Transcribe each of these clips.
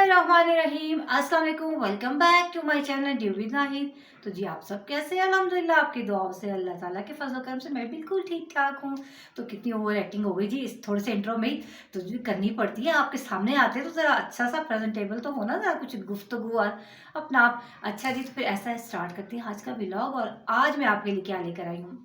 बिस्मिल्लाहिर्रहमानिर्रहीम। अस्सलाम वालेकुम। Welcome back to my channel ड्यू विद नाहिद। तो जी आप सब कैसे हैं? अल्हम्दुलिल्लाह आपकी दुआओं से, अल्लाह ताला के फजल करम से मैं बिल्कुल ठीक ठाक हूँ। तो कितनी ओवर एक्टिंग हो गई जी इस थोड़े से इंट्रो में ही, तो जी करनी पड़ती है। आपके सामने आते हैं तो ज़रा अच्छा सा प्रेजेंटेबल तो होना, ज़रा कुछ गुफ्तगू और अपना आप। अच्छा जी, तो फिर ऐसा स्टार्ट करते हैं आज का व्लॉग। और आज मैं आपके लिए क्या लेकर आई हूँ,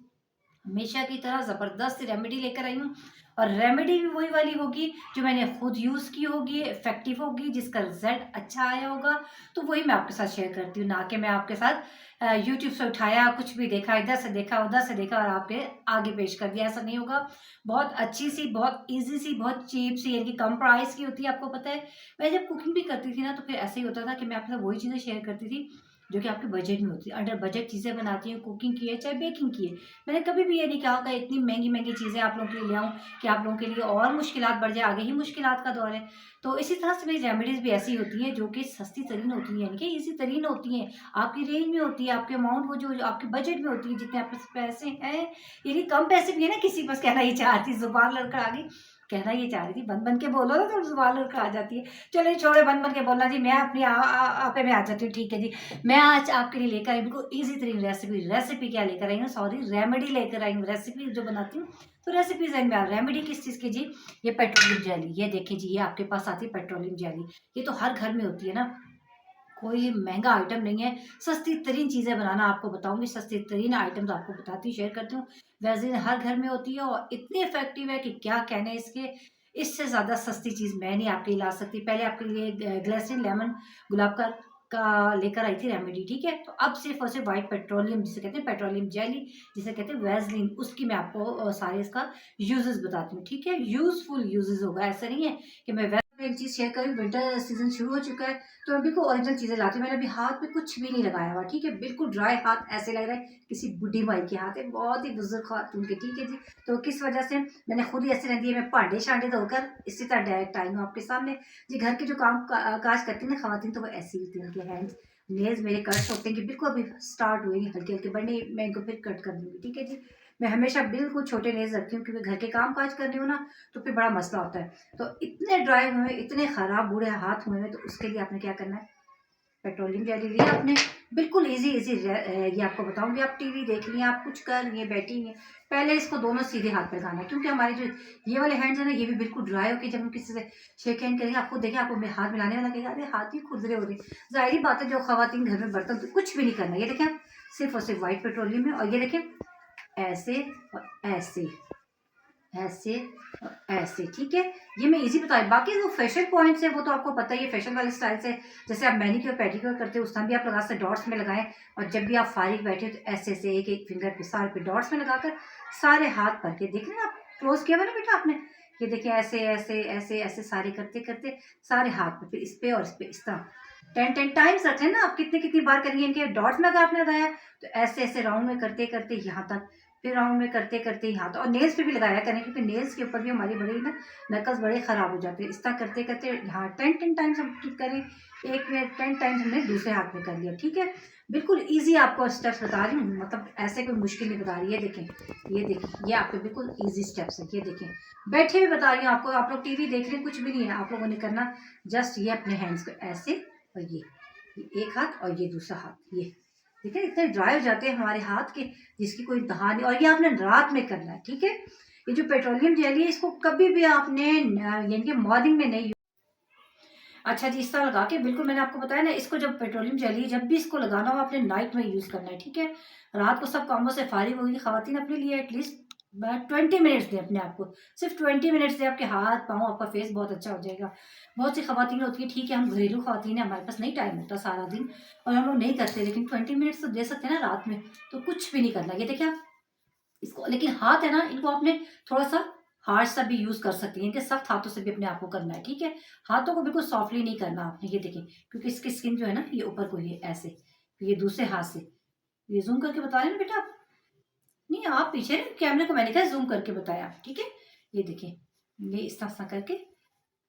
हमेशा की तरह ज़बरदस्त रेमेडी लेकर आई हूँ। और रेमेडी भी वही वाली होगी जो मैंने खुद यूज़ की होगी, इफेक्टिव होगी, जिसका रिजल्ट अच्छा आया होगा। तो वही मैं आपके साथ शेयर करती हूँ, ना कि मैं आपके साथ यूट्यूब से उठाया, कुछ भी देखा, इधर से देखा उधर से देखा और आपके आगे पेश कर दिया। ऐसा नहीं होगा। बहुत अच्छी सी, बहुत ईजी सी, बहुत चीप सी, यानी कि कम प्राइस की होती है। आपको पता है, मैं जब कुकिंग भी करती थी ना, तो फिर ऐसे ही होता था कि मैं आपके साथ वही चीज़ें शेयर करती थी जो कि आपके बजट में होती है। अंडर बजट चीज़ें बनाती हूँ, कुकिंग की है चाहे बेकिंग की है। मैंने कभी भी ये नहीं कहा कि इतनी महंगी महंगी चीज़ें आप लोगों के लिए ले आऊँ कि आप लोगों के लिए और मुश्किलात बढ़ जाए। आगे ही मुश्किलात का दौर है। तो इसी तरह से मेरी रेमेडीज़ भी ऐसी होती हैं जो कि सस्ती तरीन होती हैं, यानी कि ईज़ी तरीन होती हैं। आपकी रेंज में होती है, आपके अमाउंट वो जो आपके बजट में होती है, जितने आपके पास पैसे हैं। यानी कम पैसे भी है ना, किसी बस कहना ये चाहती, ज़ुबान लड़खड़ा आ गई। कहना ये चाह रही थी, बन बन के बोलो ना तो ज़ुबान लड़खड़ा आ जाती है। चलो छोड़ो, बन बन के बोलना जी। मैं अपनी आपे में आ जाती हूँ। ठीक है जी। मैं आज आपके लिए लेकर आई हूँ बिल्कुल ईज़ी तरीन रेसिपी क्या लेकर आई हूँ, सॉरी रेमेडी लेकर आई हूँ। रेसिपी जो बनाती हूँ, तो रेसिपीज़ एंड में रेमेडी किस चीज़ की जी? ये पेट्रोलियम जेली, ये देखिए जी, ये आपके पास आती है पेट्रोलियम जेली। ये तो हर घर में होती है ना, कोई महँगा आइटम नहीं है। सस्ती तरीन चीज़ें बनाना आपको बताऊँगी, सस्ती तरीन आइटम्स आपको बताती हूँ, शेयर करती हूँ। वैसे हर घर में होती है और इतनी इफ़ेक्टिव है कि क्या कहने इसके। इससे ज़्यादा सस्ती चीज़ मैं नहीं आपके लिए ला सकती। पहले आपके लिए ग्लिसरीन लेमन गुलाब का लेकर आई थी रेमेडी, ठीक है? तो अब सिर्फ़ और सिर्फ़ व्हाइट पेट्रोलियम, जिसे कहते हैं पेट्रोलियम जेली, जिसे कहते हैं वैसलीन, उसकी मैं आपको सारे इसका यूज़ेज़ बताती हूँ, ठीक है? यूज़फुल यूज़ेज़ होगा, ऐसा नहीं है कि मैं एक चीज़ शेयर करूँ। विंटर सीज़न शुरू हो चुका है, तो मैं बिल्कुल ओरिजिनल चीज़ें लाती हूँ। मैंने अभी हाथ में कुछ भी नहीं लगाया हुआ, ठीक है? बिल्कुल ड्राई हाथ, ऐसे लग रहा है किसी बुड्ढी माई के हाथ है, बहुत ही बुज़ुर्ग खातून के, ठीक है जी? तो किस वजह से मैंने खुद ही ऐसे रह दिए, मैं भांडे-शांडे धोकर इसी तरह डायरेक्ट आई हूँ आपके सामने। जी, घर के जो काम काज करती हैं ना ख़वातीन, तो वो ऐसी होती हैं। उनके हैंड्स, नेल्स मेरे कट्स होते हैं कि बिल्कुल अभी स्टार्ट हुए नहीं, हल्के-हल्के बढ़ने, मैं इनको फिर कट कर दूँगी, ठीक है जी? मैं हमेशा बिल्कुल छोटे नेल्स रखती हूँ, क्योंकि घर के काम काज कर रही हूँ ना, तो फिर बड़ा मसला होता है। तो इतने ड्राई हुए हैं, इतने खराब बूढ़े हाथ हुए हैं, तो उसके लिए आपने क्या करना है, पेट्रोलियम जेली लिया आपने। बिल्कुल इजी इजी ये आपको बताऊंगी। आप टीवी देख रही हैं, आप कुछ कर रही हैं, बैठी हैं, पहले इसको दोनों सीधे हाथ पे लगाना है, क्योंकि हमारे जो ये वाले हैंड्स है ना, ये भी बिल्कुल ड्राई हो के जब हम किसी से शेक हैंड करेंगे, आपको देखें, आपको हाथ मिलाने वाला कहेगा अरे हाथ ही खुरदरे हो रहे। जाहिर बात है, जो खवातीन घर में बर्तन तो कुछ भी नहीं करना। ये देखें, सिर्फ और सिर्फ व्हाइट पेट्रोलियम है, और ये देखें ऐसे और ऐसे, ऐसे और ऐसे, ठीक है? ये मैं इजी बताई। बाकी जो फेशियल पॉइंट्स है वो तो आपको पता ही है, फेशियल वाले स्टाइल से जैसे आप मैनिक्योर पेडिक्योर करते हो, उस टाइम भी आप लगा सकते डॉट्स में लगाएं। और जब भी आप फारिग बैठे हो, तो ऐसे ऐसे एक एक फिंगर पे, सारे पे डॉट्स में लगाकर सारे हाथ भर के देख रहे हैं आप, क्लोज किया हुआ ना बेटा आपने? ये देखिए, ऐसे ऐसे ऐसे ऐसे सारे करते करते सारे हाथ पे, फिर इस पे और इस पे, इस तरह 10 टाइम्स रखें ना आप। कितने कितनी बार करेंगे इनके डॉट्स में, अगर आपने लगाया तो ऐसे ऐसे राउंड में करते करते यहाँ तक, फिर राउंड में करते करते यहाँ तो। और नेल्स पे भी लगाया करें, क्योंकि नेल्स के ऊपर भी हमारी बड़ी ना नकल्स बड़े ख़राब हो जाते हैं। इस तरह करते करते यहाँ 10 टाइम्स हम ठीक करें, एक में 10 टाइम्स हमने दूसरे हाथ में कर लिया, ठीक है? बिल्कुल ईजी आपको स्टेप्स बता रही हूँ, मतलब ऐसे कोई मुश्किल नहीं बता रही। ये देखें, ये देखें, ये आपके बिल्कुल ईजी स्टेप्स है। ये देखें, बैठे हुए बता रही हूँ आपको। आप लोग टीवी देख रहे हैं, कुछ भी नहीं है आप लोगों ने करना। जस्ट ये अपने हैंड्स को ऐसे, और ये एक हाथ और ये दूसरा हाथ, ये ठीक है? इतने ड्राई हो जाते हैं हमारे हाथ के, जिसकी कोई इंतहा नहीं। और ये आपने रात में करना है, ठीक है? ये जो पेट्रोलियम जेली है, इसको कभी भी आपने यानी कि मॉर्निंग में नहीं। अच्छा जी, इस तरह लगा के बिल्कुल मैंने आपको बताया ना, इसको जब पेट्रोलियम जेली जब भी इसको लगाना हो, आपने नाइट में यूज़ करना है, ठीक है? रात को सब कामों से फारिग होगी खवातीन, अपने लिए एटलीस्ट 20 मिनट्स दें अपने आप को। सिर्फ 20 मिनट्स दें, आपके हाथ पाँव, आपका फेस बहुत अच्छा हो जाएगा। बहुत सी खवातीन होती है, ठीक है, हम घरेलू खवातीन हैं, हमारे पास नहीं टाइम होता सारा दिन और हम लोग नहीं करते, लेकिन 20 मिनट्स तो दे सकते हैं ना रात में। तो कुछ भी नहीं करना। ये देखिए आप इसको, लेकिन हाथ है ना, इनको आपने थोड़ा सा हार्ड सा भी यूज कर सकती हैं, इनके सख्त हाथों से भी अपने आप को करना है, ठीक है? हाथों को बिल्कुल सॉफ्टली नहीं करना आपने। ये देखें, क्योंकि इसकी स्किन जो है ना, ये ऊपर को ये ऐसे, फिर ये दूसरे हाथ से, ये जूम करके बता रहे हैं ना बेटा आप? नहीं, आप पीछे कैमरे को मैंने कहा जूम करके बताया, ठीक है? ये देखें, ये इस तरह करके,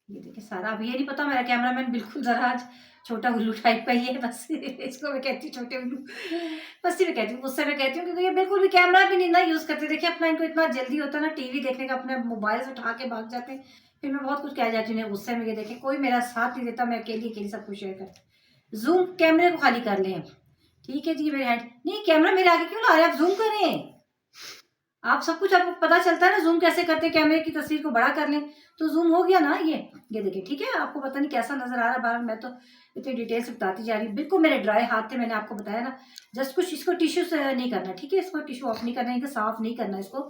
ये देखिए सारा। अब ये नहीं पता, मेरा कैमरामैन बिल्कुल ज़रा आज छोटा उल्लू टाइप का ही है, बस इसको मैं कहती हूँ छोटे उल्लू, बस ही मैं कहती हूँ, उससे मैं कहती हूँ, क्योंकि ये बिल्कुल भी कैमरा भी नहीं ना यूज़ करते। देखिए अपना, इनको इतना जल्दी होता है ना टीवी देखने का, अपने मोबाइल से उठा के भाग जाते हैं, फिर मैं बहुत कुछ कह जाती हूँ गुस्से में। ये देखें कोई मेरा साथ नहीं देता, मैं अकेली अकेली सब कुछ शेयर करती। जूम कैमरे को खाली कर लें, ठीक है जी। मेरे हैंड नहीं, कैमरा मेरे आगे क्यों ला रहे हैं आप? जूम करें आप, सब कुछ आपको पता चलता है ना जूम कैसे करते हैं। कैमरे की तस्वीर को बड़ा कर लें तो जूम हो गया ना। ये देखिए, ठीक है। आपको पता नहीं कैसा नजर आ रहा है बाहर, मैं तो इतनी डिटेल से बताती जा रही हूँ। बिल्कुल मेरे ड्राई हाथ थे, मैंने आपको बताया ना। जस्ट कुछ इसको टिश्यू से नहीं करना, ठीक है। इसको टिश्यू ऑफ नहीं करना, इनको साफ नहीं करना इसको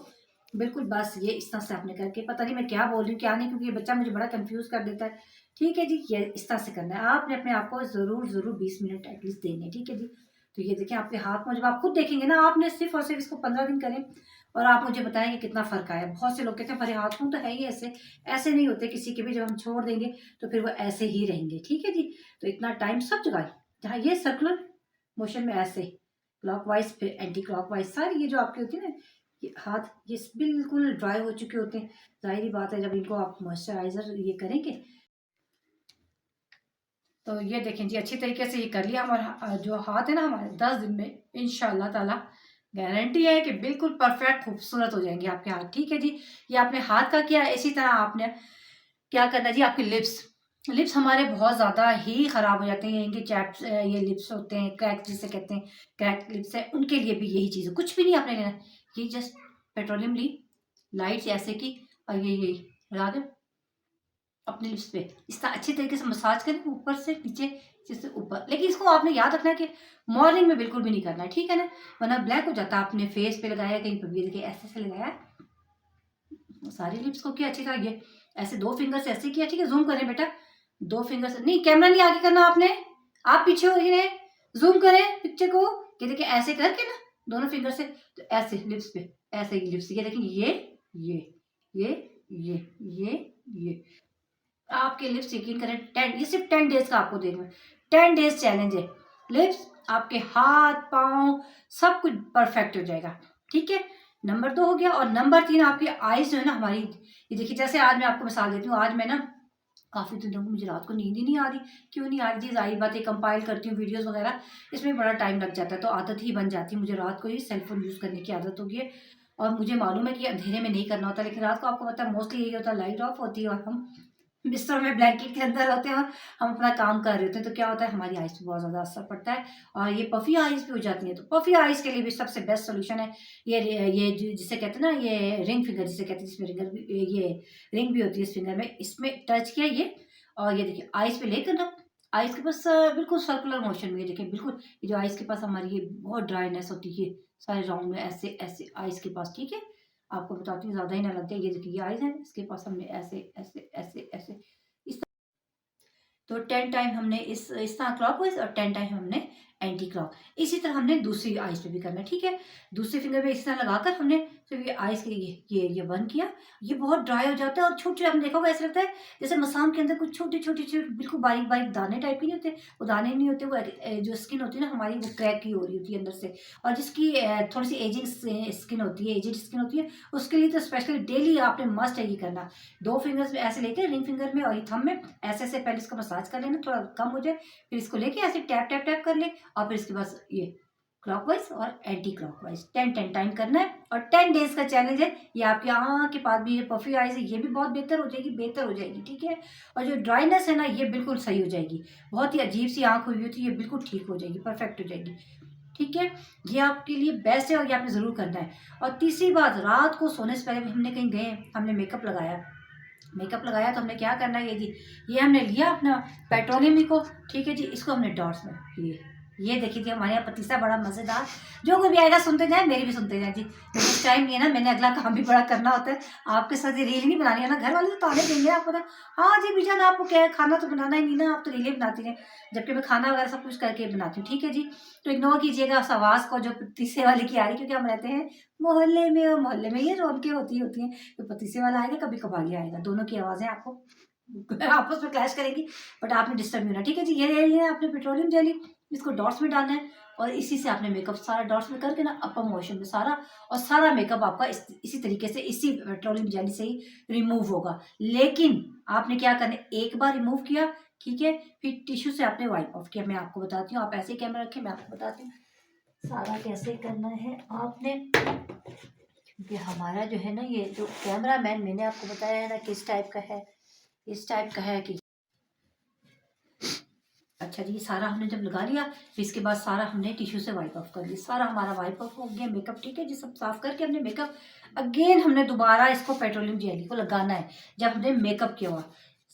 बिल्कुल। बस ये इस तरह से आपने करके, पता नहीं मैं क्या बोल रही हूँ क्या नहीं, क्योंकि ये बच्चा मुझे बड़ा कंफ्यूज कर देता है। ठीक है जी, ये इस तरह से करना है आपने अपने आप को। जरूर जरूर 20 मिनट एटलीस्ट देने, ठीक है जी। तो ये देखिए आपके हाथ में, जब आप खुद देखेंगे ना, आपने सिर्फ और सिर्फ इसको 15 दिन करें और आप मुझे बताएं कि कितना फर्क आया। बहुत से लोग कहते हैं हमारे हाथों तो है ही ऐसे, ऐसे नहीं होते किसी के भी। जब हम छोड़ देंगे तो फिर वो ऐसे ही रहेंगे, ठीक है जी। तो इतना टाइम सब जगह, जहाँ ये सर्कुलर मोशन में ऐसे क्लॉकवाइज फिर एंटी क्लॉकवाइज, सारी ये जो आपके होती है ना ये हाथ, ये बिल्कुल ड्राई हो चुके होते हैं। जाहिर बात है जब इनको आप मॉइस्चराइजर ये करेंगे तो ये देखें जी, अच्छी तरीके से ये कर लिया। हमारा जो हाथ है ना हमारे 10 दिन में इंशाल्लाह ताला गारंटी है कि बिल्कुल परफेक्ट खूबसूरत हो जाएंगे आपके हाथ, ठीक है जी। ये आपने हाथ का किया, इसी तरह आपने क्या करना जी, आपके लिप्स, लिप्स हमारे बहुत ज़्यादा ही ख़राब हो जाते हैं। इनके चैप्स, ये लिप्स होते हैं क्रैक जिसे कहते हैं, क्रैक लिप्स है, उनके लिए भी यही चीज़ है। कुछ भी नहीं आपने लेना, ये जस्ट पेट्रोलियम ली लाइट ऐसे की और ये यही लगा के अपने लिप्स पे इस तरह अच्छे तरीके से मसाज करें, ऊपर से नीचे, नीचे से ऊपर। लेकिन इसको आपने याद रखना है कि मॉर्निंग में बिल्कुल भी नहीं करना है, ठीक है ना, वरना ब्लैक हो जाता है। आपने फेस पे लगाया, कहीं पर भी देखिए ऐसे से लगाया, सारी लिप्स को किया अच्छी तरह। ये ऐसे 2 फिंगर से ऐसे किया, ठीक है। जूम करें बेटा, 2 फिंगर से नहीं, कैमरा नहीं आगे करना आपने, आप पीछे हो गए। जूम करें पिक्चर को, ये देखिए ऐसे करके ना दोनों फिंगर से, तो ऐसे लिप्स पे, ऐसे ही लिप्स, ये देखिए ये ये ये ये ये आपके लिप्स यकीन करें 10, ये सिर्फ 10 डेज का आपको देखना है। 10 डेज चैलेंज है। लिप्स, आपके हाथ पाँव सब कुछ परफेक्ट हो जाएगा, ठीक है। नंबर 2 हो गया। और नंबर 3 आपकी आईज जो है ना हमारी, ये देखिए जैसे आज मैं आपको मिसाल देती हूँ। आज मैं ना काफ़ी दिनों को मुझे रात को नींद ही नहीं आ रही। क्यों नहीं आ रही जी? जाहिर बात है, कंपाइल करती हूँ वीडियोस वगैरह, इसमें बड़ा टाइम लग जाता है, तो आदत ही बन जाती है मुझे। रात को ही सेलफोन यूज़ करने की आदत हो गई है। और मुझे मालूम है कि अंधेरे में नहीं करना होता, लेकिन रात को आपको पता है मोस्टली यही होता है, लाइट ऑफ होती है और हम बिस्तर में ब्लैंकेट के अंदर होते हैं, हम अपना काम कर रहे होते हैं। तो क्या होता है, हमारी आइज़ पे बहुत ज़्यादा असर पड़ता है और ये पफ़ी आइज़ भी हो जाती है। तो पफ़ी आइज़ के लिए भी सबसे बेस्ट सॉल्यूशन है ये जिसे कहते हैं ना, ये रिंग फिंगर जिसे कहते हैं, जिसमें रिंगर भी, ये रिंग भी होती है इस फिंगर में। इसमें टच किया ये, और ये देखिए आइज़ पे लेकर ना, आइज़ के पास बिल्कुल सर्कुलर मोशन में, ये देखिए बिल्कुल, ये जो आइज़ के पास हमारी ये बहुत ड्राइनेस होती है सारे राउंड में, ऐसे ऐसे आइज़ के पास, ठीक है। आपको बताती हूँ ज़्यादा ही ना लग जाए। ये देखिए ये आइज़ है, इसके पास हमने ऐसे ऐसे ऐसे ऐसे इस, तो 10 टाइम हमने इस तरह क्लॉकवाइज और 10 टाइम हमने एंटी क्लॉक। इसी तरह हमने दूसरी आइज़ पे भी करना है, ठीक है। दूसरी फिंगर पे इस तरह लगाकर हमने सिर्फ ये आइज़ के ये बंद किया। ये बहुत ड्राई हो जाता है और छोटे-छोटे, आपने देखा होगा ऐसा लगता है जैसे मसाम के अंदर कुछ छोटे-छोटे बिल्कुल बारीक-बारीक दाने टाइप के नहीं होते, वो दाने नहीं होते, वो जो स्किन होती है ना हमारी, वो क्रैक की हो रही होती है अंदर से। और जिसकी थोड़ी-सी एजिंग स्किन होती है, एजिड स्किन होती है, उसके लिए तो स्पेशली डेली आपने मस्ट है ये करना। 2 फिंगर्स में ऐसे लेके, रिंग फिंगर में और ये थंब में ऐसे-ऐसे पहले इसको मसाज कर लेना, थोड़ा कम हो जाए, फिर इसको लेके ऐसे टैप टैप टैप कर ले और फिर इसके बाद ये क्लॉकवाइज और एंटी क्लॉकवाइज 10 टाइम करना है। और 10 डेज का चैलेंज है। ये आपकी आँख के पास भी, ये पफी आईज है, ये भी बहुत बेहतर हो जाएगी, बेहतर हो जाएगी, ठीक है। और जो ड्राइनेस है ना, ये बिल्कुल सही हो जाएगी। बहुत ही अजीब सी आँख हुई थी, ये बिल्कुल ठीक हो जाएगी, परफेक्ट हो जाएगी, ठीक है। ये आपके लिए बेस्ट है और ये आपने ज़रूर करना है। और तीसरी बात, रात को सोने से पहले भी हमने कहीं गए, हमने मेकअप लगाया तो हमने क्या करना है, ये जी, ये हमने लिया अपना पेट्रोलियम को, ठीक है जी। इसको हमने डॉट्स में, ये देखिए जी, हमारे यहाँ पतीसा बड़ा मज़ेदार। जो कोई भी आएगा सुनते जाए, मेरी भी सुनते जाए जी। लेकिन इस टाइम नहीं है ना, मैंने अगला काम भी बड़ा करना होता है। आपके साथ ये रील नहीं बनानी है ना, घर वाले तो ताने देंगे आपको ना, हाँ जी बीजान आपको क्या है, खाना तो बनाना ही नहीं ना, आप तो रीलें बनाती हैं, जबकि मैं खाना वगैरह सब कुछ करके बनाती हूँ, ठीक है जी। तो इग्नोर कीजिएगा उस आवाज़ को जो पतीसे वाले की आ रही, क्योंकि हम रहते हैं मोहल्ले में, और मोहल्ले में ये रौनकें होती हैं। तो पतीसे वाला आएगा, कभी कभार आएगा, दोनों की आवाज़ें आपको आपस में क्लैश करेंगी, बट आपने डिस्टर्ब नहीं होना, ठीक है जी। ये ले लिया आपने पेट्रोलियम जेली, इसको डॉट्स में डालना है और इसी से आपने मेकअप सारा डॉट्स में करके ना, अपर मोशन में सारा, और सारा मेकअप आपका इसी तरीके से, इसी पेट्रोलियम जेली से ही रिमूव होगा। लेकिन आपने क्या करना है, एक बार रिमूव किया, ठीक है, फिर टिश्यू से आपने वाइप ऑफ किया। मैं आपको बताती हूँ, आप ऐसे कैमरा रखें, मैं आपको बताती हूँ सारा कैसे करना है आपने। क्योंकि हमारा जो है ना, ये जो कैमरा मैन, मैंने आपको बताया है ना किस टाइप का है, इस टाइप का है कि अच्छा जी, सारा हमने जब लगा लिया फिर इसके बाद सारा हमने टिश्यू से वाइप ऑफ कर लिया। सारा हमारा वाइप ऑफ हो गया मेकअप, ठीक है जी। सब साफ करके हमने मेकअप अगेन हमने दोबारा इसको पेट्रोलियम जेली को लगाना है जब हमने मेकअप किया हुआ।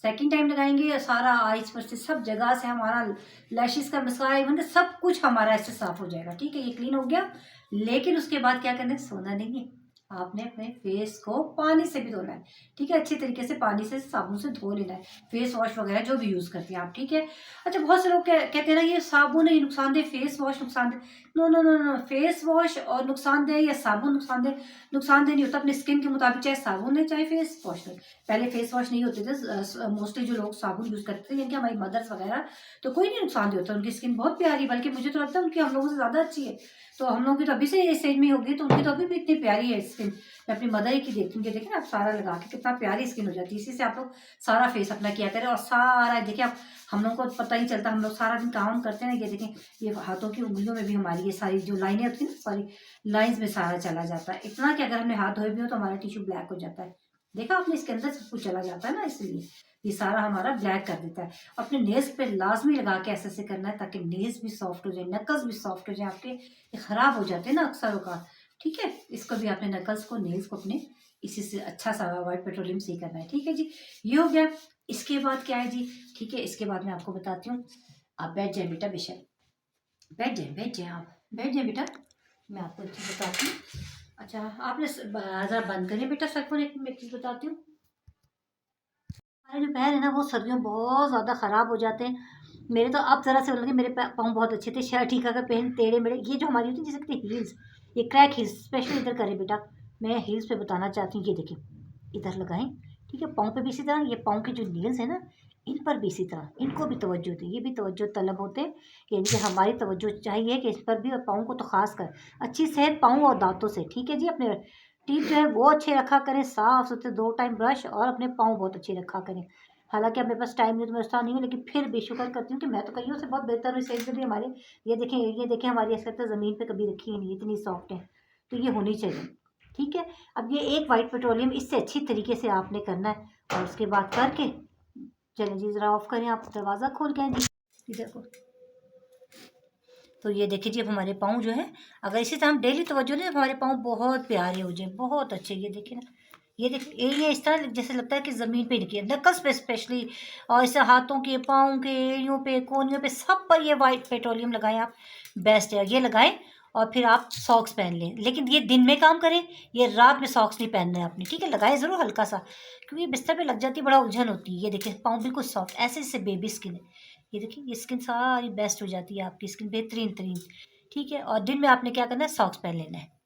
सेकंड टाइम लगाएंगे सारा आइज पर से सब जगह से हमारा लैशेस का मसाला इवन सब कुछ हमारा ऐसे साफ हो जाएगा, ठीक है। ये क्लीन हो गया। लेकिन उसके बाद क्या करना है, सोना नहीं है, आपने अपने फेस को पानी से भी धोना है, ठीक है। अच्छी तरीके से पानी से साबुन से धो लेना है, फेस वॉश वगैरह जो भी यूज करते हैं आप, ठीक है। अच्छा, बहुत से लोग कहते हैं ना ये साबुन है नुकसानदेह, फेस वॉश नुकसानदेह। No no no no, face wash और नुकसानदेह या साबुन नुकसानदेह, नुकसानदेह नहीं होता। अपने स्किन के मुताबिक चाहे साबुन है चाहे फेस वॉश है। पहले फेस वॉश नहीं होते थे मोस्टली, जो लोग साबुन यूज करते थे यानी कि हमारी मदर्स वगैरह, तो कोई नहीं नुकसानदेह होता। उनकी स्किन बहुत प्यारी, बल्कि मुझे तो लगता है उनकी हम लोगों से ज्यादा अच्छी है। तो हम लोगों की तो अभी से इस एज में होगी, तो उनकी तो अभी भी इतनी प्यारी है स्किन। मैं अपनी मदर ही की देखती हूँ कि देखिए आप सारा लगा के कितना प्यारी स्किन हो जाती है। इसी से आप लोग सारा फेस अपना किया करें। और सारा देखिए आप, हम लोग को पता ही चलता, हम लोग सारा दिन काम करते हैं। ये देखें, ये हाथों की उंगलियों में भी हमारी ये सारी जो लाइनें होती हैं ना, सारी लाइंस में सारा चला जाता है। इतना कि अगर हमने हाथ धोए भी हो तो हमारा टिश्यू ब्लैक हो जाता है। देखा आपने, इसके अंदर सब कुछ चला जाता है ना, इसलिए ये सारा हमारा ब्लैक कर देता है। अपने नेल्स पे लाजमी लगा के ऐसे ऐसे करना है ताकि नेल्स भी सॉफ्ट हो जाए, नकल्स भी सॉफ्ट हो जाए। आपके ये खराब हो जाते हैं ना अक्सर का, ठीक है। इसको भी आपने नकल्स को, नेल्स को अपने इसी से अच्छा सा व्हाइट पेट्रोलियम से ही करना है, ठीक है जी। ये हो गया। इसके बाद क्या है जी, ठीक है, इसके बाद मैं आपको बताती हूँ। आप बैठ जाए बेटा, बेशक बैठ जाए, बैठ जाए, आप बैठ जाए बेटा। मैं आपको एक चीज़ बताती हूँ। अच्छा, आपने ज़रा बंद करिए बेटा सर को, एक चीज़ बताती हूँ। हमारे जो पैर है ना वो सर्दियों में बहुत ज़्यादा ख़राब हो जाते हैं। मेरे तो अब ज़रा से लगे, मेरे पाँव बहुत अच्छे थे, शर्ट ठीक अगर पहन टेढ़े मेढ़े, ये जो हमारी होती है जिसे कहते हैं हील्स, ये क्रैक हील्स स्पेशली इधर करें बेटा। मैं हील्स पे बताना चाहती हूँ, ये देखिए इधर लगाएं, ठीक है। पाँव पे भी इसी तरह, ये पाँव के जो नील्स है ना, इन पर भी इसी तरह, इनको भी तवज्जो दें, ये भी तवज्जो तलब होते हैं। यानी कि हमारी तवज्जो चाहिए कि इस पर भी, और पाँव को तो खास कर अच्छी सेहत पाँव और दांतों से, ठीक है जी। अपने टीथ जो है वो अच्छे रखा करें, साफ सुथरे 2 टाइम ब्रश, और अपने पाँव बहुत अच्छे रखा करें। हालांकि अब मेरे पास टाइम नहीं तो मैं उस नहीं हूँ, लेकिन फिर भी शुक्र करती हूँ कि मैं तो कईयों से बहुत बेहतर हूँ इस एज में भी। हमारे ये देखें हमारी ऐसा लगता है ज़मीन पे कभी रखी ही नहीं, इतनी सॉफ्ट है। तो ये होनी चाहिए, ठीक है। अब ये एक वाइट पेट्रोलियम इससे अच्छी तरीके से आपने करना है। और उसके बाद करके चलें जी, ज़रा ऑफ करें आप, दरवाज़ा खोल के जी इधर को। तो ये देखिए जी, अब हमारे पाँव जो है, अगर इसी तरह हम डेली तवज्जो दें तो हमारे पाँव बहुत प्यारे हो जाए, बहुत अच्छे। ये देखिए ना, ये देखिए ये इस तरह जैसे लगता है कि ज़मीन पे निकली है, नक्स पे स्पेशली। और इसे हाथों के, पाँव के, एड़ियों पे, कोहनियों पे, सब पर ये वाइट पेट्रोलियम लगाएं आप, बेस्ट है। ये लगाएं और फिर आप सॉक्स पहन लें, लेकिन ये दिन में काम करें, ये रात में सॉक्स नहीं पहनना है आपने, ठीक है। लगाएं ज़रूर हल्का सा, क्योंकि बिस्तर पे लग जाती है, बड़ा उलझन होती है। ये देखिए पाँव बिल्कुल सॉफ्ट, ऐसे जैसे बेबी स्किन है। ये देखिए, ये स्किन सारी बेस्ट हो जाती है, आपकी स्किन बेहतरीन तरीन, ठीक है। और दिन में आपने क्या करना है, सॉक्स पहन लेना है।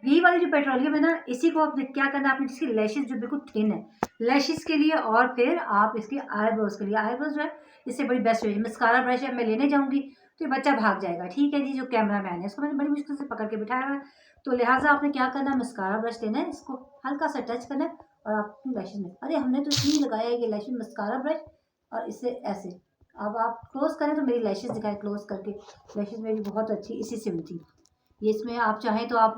ये वाली जो पेट्रोलियम है ना, इसी को आपने क्या करना है, आपने इसकी लैशेस जो बिल्कुल थिन है, लैशेस के लिए, और फिर आप इसकी आईब्रोज के लिए, आईब्रोज जो है इससे बड़ी बेस्ट है। मस्कारा ब्रश है, मैं लेने जाऊंगी तो ये बच्चा भाग जाएगा, ठीक है जी। जो कैमरा मैन है इसको मैंने बड़ी मुश्किल से पकड़ के बिठाया हुआ है, तो लिहाजा आपने क्या करना है, मस्कारा ब्रश लेना है, इसको हल्का सा टच करना है और आपकी लैशेस में, अरे हमने तो इसलिए लगाया है ये लैशेस, मस्कारा ब्रश और इससे ऐसे। अब आप क्लोज करें तो मेरी लैशेस दिखाएं क्लोज करके, लैशेस मेरी बहुत अच्छी इसी से हुई थी। ये इसमें आप चाहें तो आप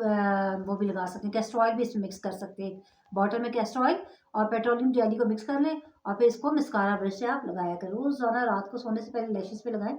वो भी लगा सकते हैं, कैस्टर ऑयल भी इसमें मिक्स कर सकते हैं। बॉटल में कैस्टर ऑयल और पेट्रोलियम जेली को मिक्स कर लें, और फिर इसको मस्कारा ब्रश से आप लगाया करें रोज़ाना, रात को सोने से पहले लैशेस पे लगाएं,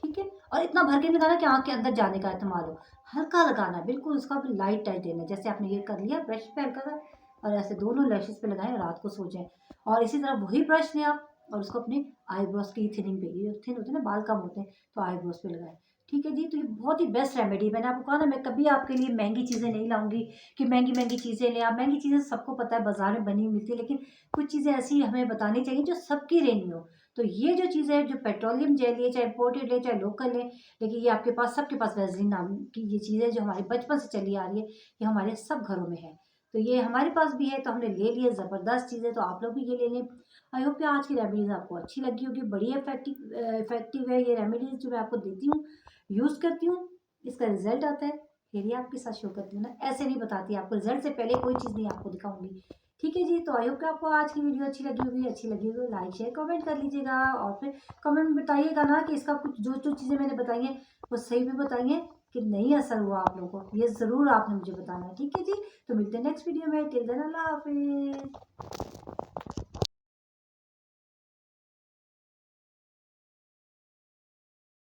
ठीक है। और इतना भर के लगाना कि आँख के अंदर जाने का इस्तेमाल हो, हल्का लगाना है बिल्कुल, उसका लाइट टाइट देना है। जैसे आपने ये कर लिया ब्रश पे हल्का सा, और ऐसे दोनों लैशेस पे लगाएं, रात को सो जाएं। और इसी तरह वही ब्रश लें आप, और उसको अपने आईब्रोज की थिनिंग पे, ये थिन होते हैं ना, बाल कम होते हैं, तो आईब्रोज पे लगाएं, ठीक है जी। तो ये बहुत ही बेस्ट रेमेडी, मैंने आपको कहा ना, मैं कभी आपके लिए महंगी चीज़ें नहीं लाऊंगी कि महंगी महंगी चीज़ें लें आप। महंगी चीज़ें सबको पता है बाजार में बनी मिलती है, लेकिन कुछ चीज़ें ऐसी हमें बतानी चाहिए जो सबकी लेनी हो। तो ये जो चीज़ें हैं, जो पेट्रोलियम जेल है, चाहे इम्पोर्टेड है चाहे लोकल है, लेकिन ये आपके पास, सबके पास वैसलीन नाम की ये चीज़ें जो हमारे बचपन से चली आ रही है, ये हमारे सब घरों में है। तो ये हमारे पास भी है तो हमने ले लिए, ज़बरदस्त चीज़ें, तो आप लोग भी ये ले लें। आई होप कि आज की रेमेडीज़ आपको अच्छी लगी होगी, बड़ी इफेक्टिव है ये रेमेडीज़ जो मैं आपको देती हूँ, यूज़ करती हूँ, इसका रिजल्ट आता है, फिर ही आपके साथ शो करती हूँ ना, ऐसे नहीं बताती आपको, रिजल्ट से पहले कोई चीज़ नहीं आपको दिखाऊंगी, ठीक है जी। तो आई होप कि आपको आज की वीडियो अच्छी लगी होगी, अच्छी लगी होगी लाइक शेयर कमेंट कर लीजिएगा, और फिर कमेंट में बताइएगा ना कि इसका कुछ जो जो चीज़ें मैंने बताई हैं वो सही भी बताइए, कि नहीं असर हुआ आप लोगों को, ये ज़रूर आपने मुझे बताना है, ठीक है जी। तो मिलते हैं नेक्स्ट वीडियो में, टिल देन अल्लाह हाफिज़।